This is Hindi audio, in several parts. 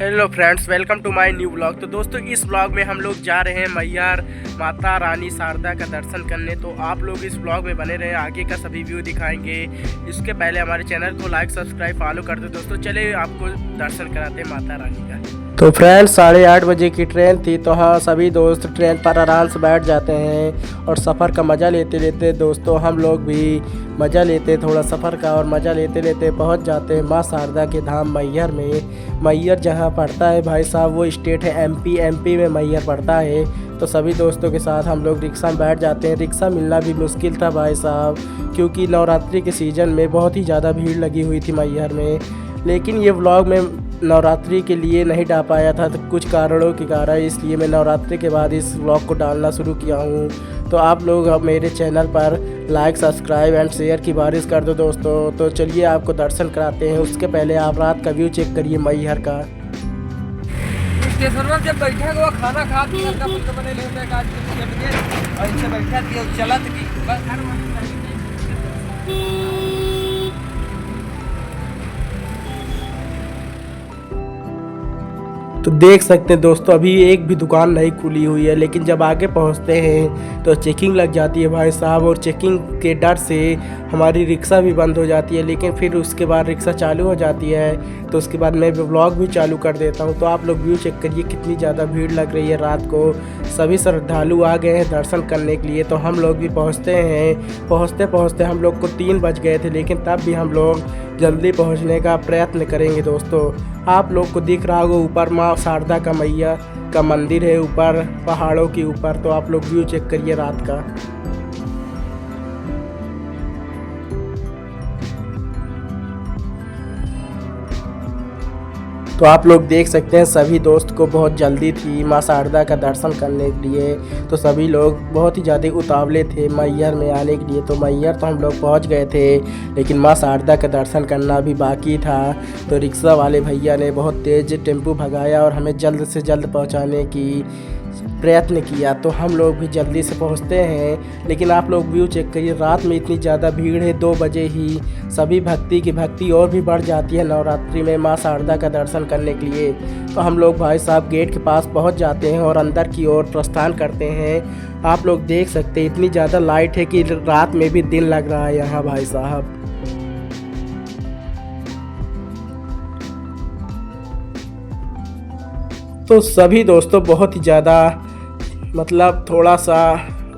Hello friends, welcome to my new blog. तो दोस्तों, इस ब्लॉग में हम लोग जा रहे हैं मैहर माता रानी शारदा का दर्शन करने। तो आप लोग इस ब्लॉग में बने रहे, आगे का सभी व्यू दिखाएंगे। इसके पहले हमारे चैनल को लाइक सब्सक्राइब फॉलो कर दो। दोस्तों चलिए आपको दर्शन कराते हैं माता रानी का। तो फ्रेंड्स 8:30 बजे की ट्रेन थी, तो हाँ सभी दोस्त ट्रेन पर आराम से बैठ जाते हैं और सफ़र का मज़ा लेते लेते दोस्तों हम लोग भी मज़ा लेते थोड़ा सफ़र का, और मज़ा लेते लेते पहुंच जाते हैं माँ शारदा के धाम मैहर में। मैहर जहाँ पड़ता है भाई साहब, वो स्टेट है एमपी में मैहर पड़ता है। तो सभी दोस्तों के साथ हम लोग रिक्शा में बैठ जाते हैं। रिक्शा मिलना भी मुश्किल था भाई साहब, क्योंकि नवरात्रि के सीज़न में बहुत ही ज़्यादा भीड़ लगी हुई थी मैहर में। लेकिन ये व्लॉग में नवरात्रि के लिए नहीं डाल पाया था, तो कुछ कारणों के कारण, इसलिए मैं नवरात्रि के बाद इस व्लॉग को डालना शुरू किया हूँ। तो आप लोग अब मेरे चैनल पर लाइक सब्सक्राइब एंड शेयर की बारिश कर दो दोस्तों। तो चलिए आपको दर्शन कराते हैं। उसके पहले आप रात का व्यू चेक करिए मैहर का। स्टेशन जब बैठा वो खाना खा के बने लेते काज के ऐसे बैठा दिया चलत की बस। तो देख सकते हैं दोस्तों, अभी एक भी दुकान नहीं खुली हुई है, लेकिन जब आगे पहुंचते हैं तो चेकिंग लग जाती है भाई साहब, और चेकिंग के डर से हमारी रिक्शा भी बंद हो जाती है। लेकिन फिर उसके बाद रिक्शा चालू हो जाती है, तो उसके बाद मैं व्लॉग भी चालू कर देता हूं। तो आप लोग व्यू चेक करिए कितनी ज़्यादा भीड़ लग रही है रात को। सभी श्रद्धालु आ गए हैं दर्शन करने के लिए। तो हम लोग भी पहुँचते हैं। पहुँचते हम लोग को 3 बज गए थे, लेकिन तब भी हम लोग जल्दी पहुंचने का प्रयत्न करेंगे दोस्तों। आप लोग को दिख रहा होगा ऊपर माँ शारदा का मैया का मंदिर है, ऊपर पहाड़ों के ऊपर। तो आप लोग व्यू चेक करिए रात का। तो आप लोग देख सकते हैं सभी दोस्त को बहुत जल्दी थी माँ शारदा का दर्शन करने के लिए। तो सभी लोग बहुत ही ज़्यादा उतावले थे मैहर में आने के लिए। तो मैहर तो हम लोग पहुँच गए थे, लेकिन माँ शारदा का दर्शन करना भी बाकी था। तो रिक्शा वाले भैया ने बहुत तेज़ टेम्पो भगाया और हमें जल्द से जल्द पहुँचाने की प्रयत्न किया। तो हम लोग भी जल्दी से पहुंचते हैं। लेकिन आप लोग व्यू चेक करिए, रात में इतनी ज़्यादा भीड़ है, 2 बजे ही सभी भक्ति की भक्ति और भी बढ़ जाती है नवरात्रि में माँ शारदा का दर्शन करने के लिए। तो हम लोग भाई साहब गेट के पास पहुंच जाते हैं और अंदर की ओर प्रस्थान करते हैं। आप लोग देख सकते हैं इतनी ज़्यादा लाइट है कि रात में भी दिन लग रहा है यहाँ भाई साहब। तो सभी दोस्तों बहुत ही ज़्यादा मतलब थोड़ा सा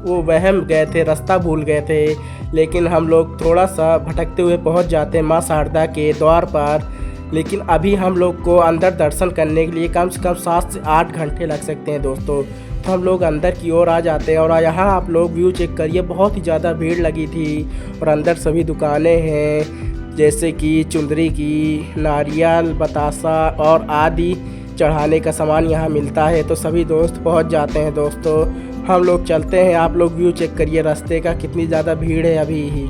वो वहम गए थे, रास्ता भूल गए थे। लेकिन हम लोग थोड़ा सा भटकते हुए पहुंच जाते हैं माँ शारदा के द्वार पर। लेकिन अभी हम लोग को अंदर दर्शन करने के लिए कम से कम 7 से 8 घंटे लग सकते हैं दोस्तों। तो हम लोग अंदर की ओर आ जाते हैं, और यहाँ आप लोग व्यू चेक करिए, बहुत ही ज़्यादा भीड़ लगी थी। और अंदर सभी दुकानें हैं, जैसे कि चुंदरी की, नारियल, बतासा और आदि चढ़ाने का सामान यहाँ मिलता है। तो सभी दोस्त पहुँच जाते हैं दोस्तों। हम लोग चलते हैं। आप लोग व्यू चेक करिए रास्ते का, कितनी ज़्यादा भीड़ है अभी ही।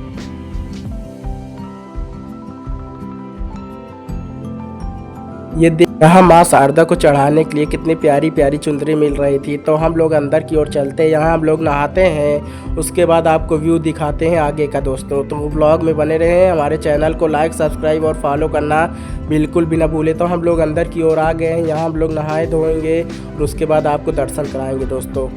ये यहाँ माँ शारदा को चढ़ाने के लिए कितनी प्यारी प्यारी चुंदरी मिल रही थी। तो हम लोग अंदर की ओर चलते हैं, यहाँ हम लोग नहाते हैं। उसके बाद आपको व्यू दिखाते हैं आगे का दोस्तों। तो व्लॉग में बने रहें, हमारे चैनल को लाइक सब्सक्राइब और फॉलो करना बिल्कुल भी ना भूलें। तो हम लोग अंदर की ओर आ गए हैं, यहाँ हम लोग नहाए धोएंगे और उसके बाद आपको दर्शन कराएंगे दोस्तों।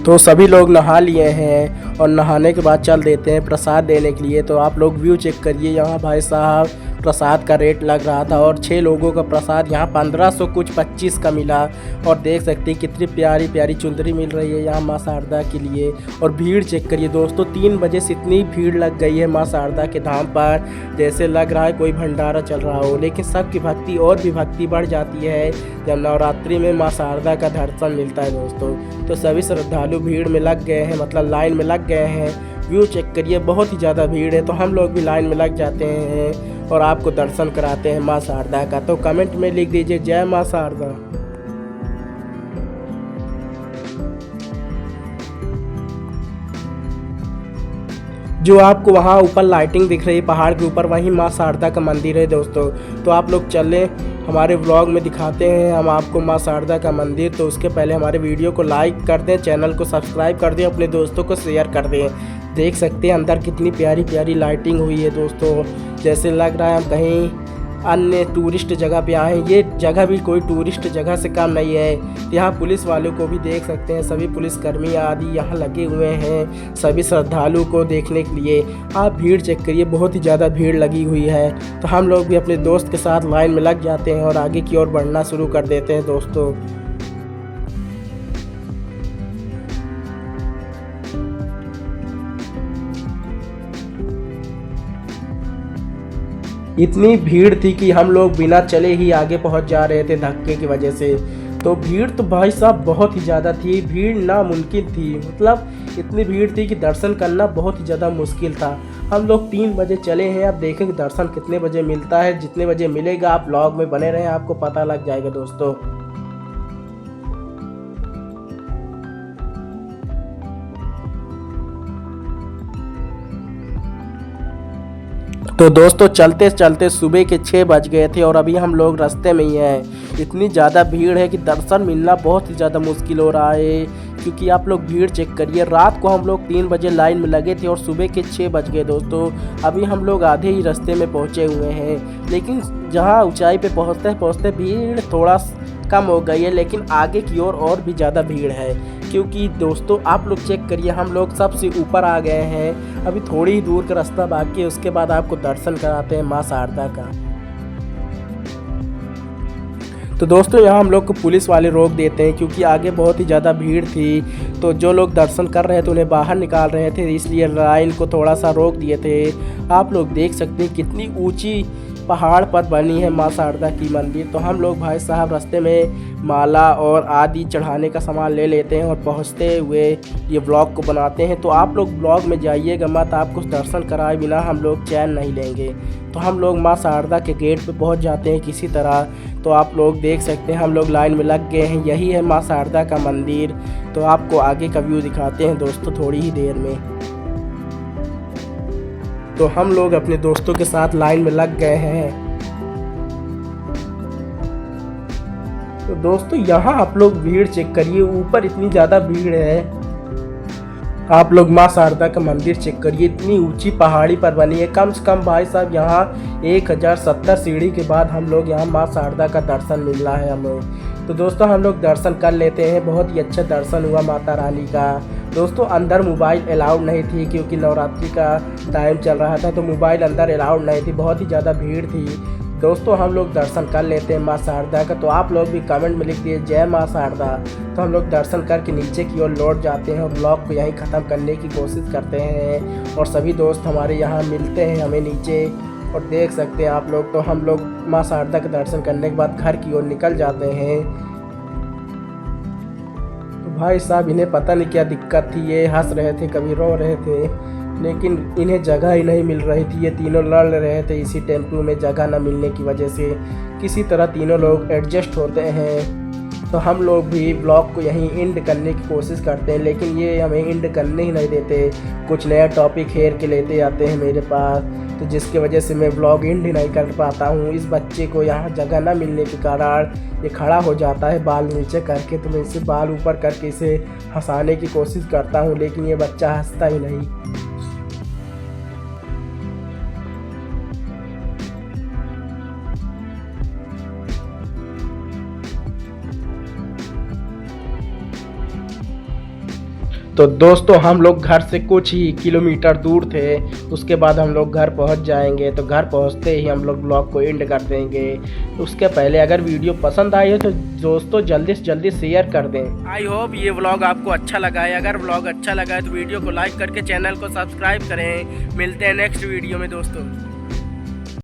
तो सभी लोग नहा लिए हैं और नहाने के बाद चल देते हैं प्रसाद देने के लिए। तो आप लोग व्यू चेक करिए, यहाँ भाई साहब प्रसाद का रेट लग रहा था, और 6 लोगों का प्रसाद यहाँ 1500 कुछ 25 का मिला। और देख सकते हैं कितनी प्यारी प्यारी चुंदरी मिल रही है यहाँ माँ शारदा के लिए। और भीड़ चेक करिए दोस्तों, 3 बजे से इतनी भीड़ लग गई है माँ शारदा के धाम पर, जैसे लग रहा है कोई भंडारा चल रहा हो। लेकिन सबकी भक्ति और भी भक्ति बढ़ जाती है जब नवरात्रि में माँ शारदा का दर्शन मिलता है दोस्तों। तो सभी श्रद्धालु भीड़ में लग गए हैं, मतलब लाइन में लग गए हैं। व्यू चेक करिए, बहुत ही ज़्यादा भीड़ है। तो हम लोग भी लाइन में लग जाते हैं और आपको दर्शन कराते हैं माँ शारदा का। तो कमेंट में लिख दीजिए जय माँ शारदा। जो आपको वहाँ ऊपर लाइटिंग दिख रही है पहाड़ के ऊपर, वहीं माँ शारदा का मंदिर है दोस्तों। तो आप लोग चलें, हमारे व्लॉग में दिखाते हैं हम आपको माँ शारदा का मंदिर। तो उसके पहले हमारे वीडियो को लाइक कर दें, चैनल को सब्सक्राइब कर दें, अपने दोस्तों को शेयर कर दें। देख सकते हैं अंदर कितनी प्यारी प्यारी लाइटिंग हुई है दोस्तों, जैसे लग रहा है हम कहीं अन्य टूरिस्ट जगह पे आए हैं। ये जगह भी कोई टूरिस्ट जगह से कम नहीं है। यहाँ पुलिस वालों को भी देख सकते हैं, सभी पुलिसकर्मी आदि यहाँ लगे हुए हैं सभी श्रद्धालुओं को देखने के लिए। आप भीड़ चेक करिए, बहुत ही ज़्यादा भीड़ लगी हुई है। तो हम लोग भी अपने दोस्त के साथ लाइन में लग जाते हैं और आगे की ओर बढ़ना शुरू कर देते हैं दोस्तों। इतनी भीड़ थी कि हम लोग बिना चले ही आगे पहुंच जा रहे थे धक्के की वजह से। तो भीड़ तो भाई साहब बहुत ही ज़्यादा थी, भीड़ नामुमकिन थी। मतलब इतनी भीड़ थी कि दर्शन करना बहुत ही ज़्यादा मुश्किल था। हम लोग 3 बजे चले हैं, अब देखेंगे दर्शन कितने बजे मिलता है। जितने बजे मिलेगा आप व्लॉग में बने रहें, आपको पता लग जाएगा दोस्तों। तो दोस्तों चलते चलते सुबह के 6 बज गए थे और अभी हम लोग रास्ते में ही हैं। इतनी ज़्यादा भीड़ है कि दर्शन मिलना बहुत ही ज़्यादा मुश्किल हो रहा है, क्योंकि आप लोग भीड़ चेक करिए। रात को हम लोग 3 बजे लाइन में लगे थे और सुबह के 6 बज गए दोस्तों। अभी हम लोग आधे ही रास्ते में पहुँचे हुए हैं, लेकिन जहाँ ऊंचाई पे पहुँचते पहुँचते भीड़ थोड़ा कम हो गई है, लेकिन आगे की ओर और भी ज़्यादा भीड़ है। क्योंकि दोस्तों आप लोग चेक करिए, हम लोग सबसे ऊपर आ गए हैं। अभी थोड़ी ही दूर का रास्ता बाकी है, उसके बाद आपको दर्शन कराते हैं माँ शारदा का। तो दोस्तों यहाँ हम लोग को पुलिस वाले रोक देते हैं, क्योंकि आगे बहुत ही ज़्यादा भीड़ थी। तो जो लोग दर्शन कर रहे थे उन्हें बाहर निकाल रहे थे, इसलिए लाइन को थोड़ा सा रोक दिए थे। आप लोग देख सकते हैं कितनी ऊंची पहाड़ पर बनी है माँ शारदा की मंदिर। तो हम लोग भाई साहब रास्ते में माला और आदि चढ़ाने का सामान ले लेते हैं और पहुँचते हुए ये व्लॉग को बनाते हैं। तो आप लोग व्लॉग में जाइएगा मत, आपको दर्शन कराए बिना हम लोग चैन नहीं लेंगे। तो हम लोग माँ शारदा के गेट पे पहुँच जाते हैं किसी तरह। तो आप लोग देख सकते हैं हम लोग लाइन में लग गए हैं, यही है माँ शारदा का मंदिर। तो आपको आगे का व्यू दिखाते हैं दोस्तों थोड़ी ही देर में। तो हम लोग अपने दोस्तों के साथ लाइन में लग गए हैं। तो दोस्तों यहाँ आप लोग भीड़ चेक करिए, ऊपर इतनी ज़्यादा भीड़ है। आप लोग माँ शारदा का मंदिर चेक करिए, इतनी ऊंची पहाड़ी पर बनी है। कम से कम भाई साहब यहाँ 1070 सीढ़ी के बाद हम लोग यहाँ माँ शारदा का दर्शन मिल रहा है हमें। तो दोस्तों हम लोग दर्शन कर लेते हैं, बहुत ही अच्छा दर्शन हुआ माता रानी का। दोस्तों अंदर मोबाइल अलाउड नहीं थी, क्योंकि नवरात्रि का टाइम चल रहा था, तो मोबाइल अंदर अलाउड नहीं थी, बहुत ही ज़्यादा भीड़ थी। दोस्तों हम लोग दर्शन कर लेते हैं माँ शारदा का। तो आप लोग भी कमेंट में लिख दिए जय माँ शारदा। तो हम लोग दर्शन करके नीचे की ओर लौट जाते हैं और ब्लॉग को यहीं ख़त्म करने की कोशिश करते हैं। और सभी दोस्त हमारे यहाँ मिलते हैं हमें नीचे, और देख सकते हैं आप लोग। तो हम लोग माँ शारदा के दर्शन करने के बाद घर की ओर निकल जाते हैं। तो भाई साहब इन्हें पता नहीं क्या दिक्कत थी, ये हंस रहे थे कभी रो रहे थे, लेकिन इन्हें जगह ही नहीं मिल रही थी। ये तीनों लड़ रहे थे इसी टेम्पो में, जगह न मिलने की वजह से। किसी तरह तीनों लोग एडजस्ट होते हैं। तो हम लोग भी ब्लॉग को यहीं एंड करने की कोशिश करते हैं, लेकिन ये हमें एंड करने ही नहीं देते, कुछ नया टॉपिक हेर के लेते आते हैं मेरे पास। तो जिसकी वजह से मैं ब्लॉग एंड ही नहीं कर पाता हूँ। इस बच्चे को यहाँ जगह ना मिलने के कारण ये खड़ा हो जाता है बाल नीचे करके। तो मैं इसे बाल ऊपर करके इसे हंसाने की कोशिश करता हूँ, लेकिन ये बच्चा हंसता ही नहीं। तो दोस्तों हम लोग घर से कुछ ही किलोमीटर दूर थे, उसके बाद हम लोग घर पहुंच जाएंगे। तो घर पहुंचते ही हम लोग ब्लॉग को एंड कर देंगे। उसके पहले अगर वीडियो पसंद आई हो तो दोस्तों जल्दी से जल्दी शेयर कर दें। आई होप ये व्लॉग आपको अच्छा लगा है। अगर व्लॉग अच्छा लगा है तो वीडियो को लाइक करके चैनल को सब्सक्राइब करें। मिलते हैं नेक्स्ट वीडियो में दोस्तों।